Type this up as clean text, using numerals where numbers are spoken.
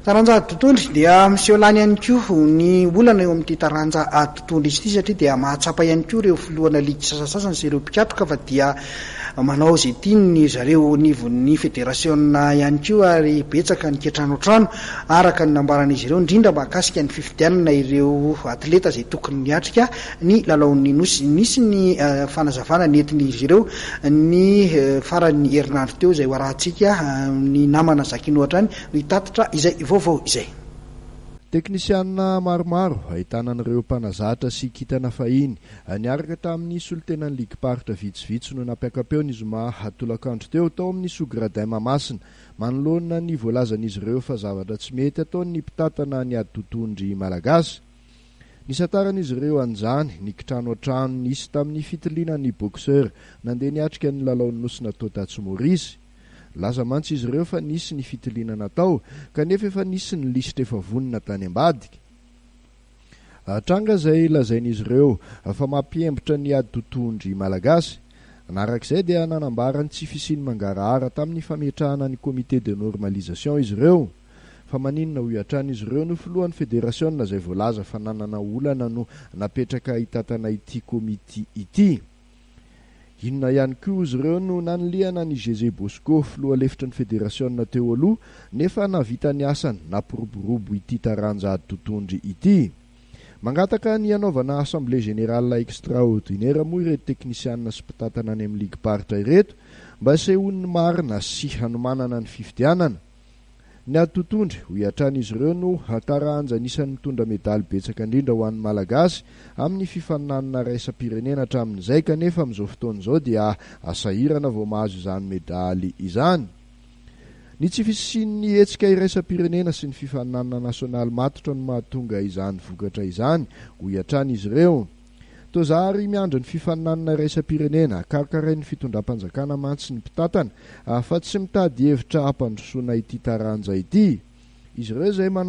taranja tontolo dia miseho lany ihany koa ny olana eo amin'ity taranja tontolo izy ity satria dia mahatsapa ihany koa ireo filohana ligy sasasasany sy ireo mpikatroka fa dia manao izay tiany zareo nivon'ny federasiona ihany koa ary betsaka ny ketranotrano araka ny nambaran'izy ireo indrindra mahakasika ny fifidianana ireo atleta izay tokony niatrika ny lalaon'ny nisy ny fanazavana nentin'izy ireo ny farany herinandro teo izay hoarahantsika ny namana zakinohatra any no hitatitra izay vaovao izay. Teknisianina maromaro ahitana an'ireo mpanazatra sy kitana fahiny niaraka tamin'ny solotenan'ny ligue paritra vitsivitsy no nampiakapeo ny zoma hatolakandro teo tao amin'ny Sogradin Mahamasina manoloana ny voalazan'izy ireo fa zavatra tsy mety ataon'ny mpitatana ny adotondry malagasy. Nisantaran'izy ireo an'izany nikitrano an-trano nisy tamin'ny fitilianan'ny boxeur nandeha niatrika ny lalaon'ny nosina Totatsi Maurice. Laza mantsy izy ireo fa nisy ny fitiliana natao kanefa efa nisy ny lisitra efa vonina tany ambadika. Tranga izay lazain'izy ireo fa mampiembitra ny adotondry malagasy. Narak'izay dia nanambarany tsy fisiny mangarahara tamin'ny fametrahana ny comité de normalisation izy ireo. Fa maninona ho iatran'izy ireo no filohan'ny federasiona izay voalaza fa nanana olana no napetraka hitatana ity komity ity. Inona ihany koa izy ireo no naniliana ny GG Bosco filoha lefitry ny federasiona teo aloha nefa navita ny asany nampiroborobo ity taranja totondry ity. Mangataka ny anaovana assemblée générale extraordinaire moa ireto teknisianina sy mpitatana any amin'ny ligue paritra ireto mba sehoan'ny marina sy hanomanana ny fifidianana. Ny atotondry ho iatran'izy ireo no taranja anisan'ny mitondra medaly betsaka indrindra ho an'ny malagasy amin'ny fifaninanana raisam-pirenena hatramin'izay kanefa amin'izao fotoan'izao dia asahirana vao mahazo izany medaly izany. Ny tsy fisian'ny hetsika iraisam-pirenena sy ny fifaninanana nasionaly matotra no mahatonga izany vokatra izany ho iatran'izy ireo. Tozary miandry ny fifaninanana raisam-pirenena karakarain'ny fitondram-panjakana mantsy ny mpitatana fa tsy mitady hevitra hampandrosoana ity taranja ity. Izy ireo izay manao